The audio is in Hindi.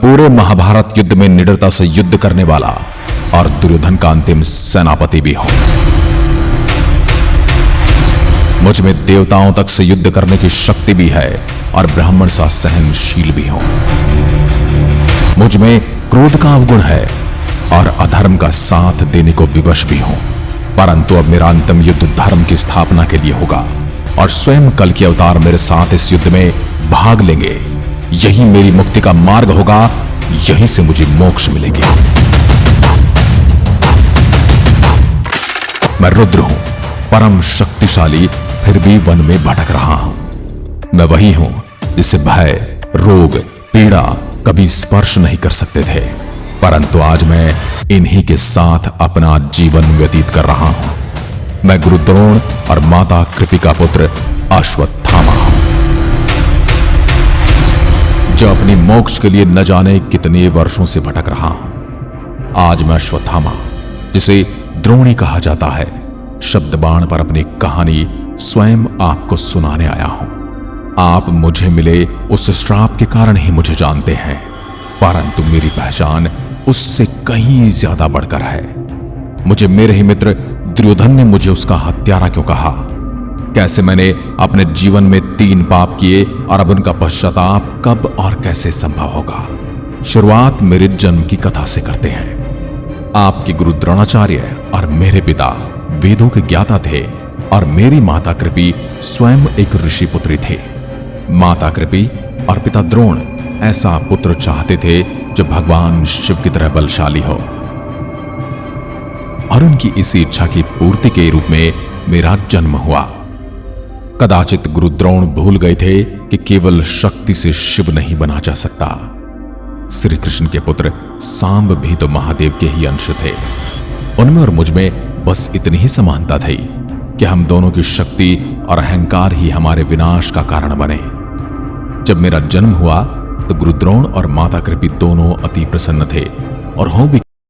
पूरे महाभारत युद्ध में निडरता से युद्ध करने वाला और दुर्योधन का अंतिम सेनापति भी हूं। मुझ में देवताओं तक से युद्ध करने की शक्ति भी है और ब्राह्मण सा सहनशील भी हूं। मुझ में क्रोध का अवगुण है और अधर्म का साथ देने को विवश भी हूं। परंतु अब मेरा अंतिम युद्ध धर्म की स्थापना के लिए होगा और स्वयं कल के अवतार मेरे साथ इस युद्ध में भाग लेंगे। यही मेरी मुक्ति का मार्ग होगा, यहीं से मुझे मोक्ष मिलेगी। मैं रुद्र हूं, परम शक्तिशाली, फिर भी वन में भटक रहा हूं। मैं वही हूं जिसे भय, रोग, पीड़ा कभी स्पर्श नहीं कर सकते थे, परंतु आज मैं इन्हीं के साथ अपना जीवन व्यतीत कर रहा हूं। मैं गुरु द्रोण और माता कृपी का पुत्र अश्वत्थामा हूं, जो अपनी मोक्ष के लिए न जाने कितने वर्षों से भटक रहा हूं। आज मैं अश्वत्थामा, जिसे द्रोणी कहा जाता है, शब्द बाण पर अपनी कहानी स्वयं आपको सुनाने आया हूं। आप मुझे मिले उस श्राप के कारण ही मुझे जानते हैं, परंतु मेरी पहचान उससे कहीं ज्यादा बढ़कर है। मुझे मेरे ही मित्र दुर्योधन ने मुझे उसका हत्यारा क्यों कहा? कैसे मैंने अपने जीवन में 3 पाप किए और अब उनका पश्चाताप कब और कैसे संभव होगा? शुरुआत मेरे जन्म की कथा से करते हैं। आपके गुरु द्रोणाचार्य और मेरे पिता वेदों के ज्ञाता थे और मेरी माता कृपी स्वयं एक ऋषि पुत्री थे। माता कृपी और पिता द्रोण ऐसा पुत्र चाहते थे जो भगवान शिव की तरह बलशाली हो, और उनकी इसी इच्छा की पूर्ति के रूप में मेरा जन्म हुआ। कदाचित गुरु द्रोण भूल गए थे कि केवल शक्ति से शिव नहीं बना जा सकता। श्री कृष्ण के पुत्र सांब भी तो महादेव के ही अंश थे। उनमें और मुझ में बस इतनी ही समानता थी कि हम दोनों की शक्ति और अहंकार ही हमारे विनाश का कारण बने। जब मेरा जन्म हुआ तो गुरु द्रोण और माता कृपी दोनों अति प्रसन्न थे और हो भी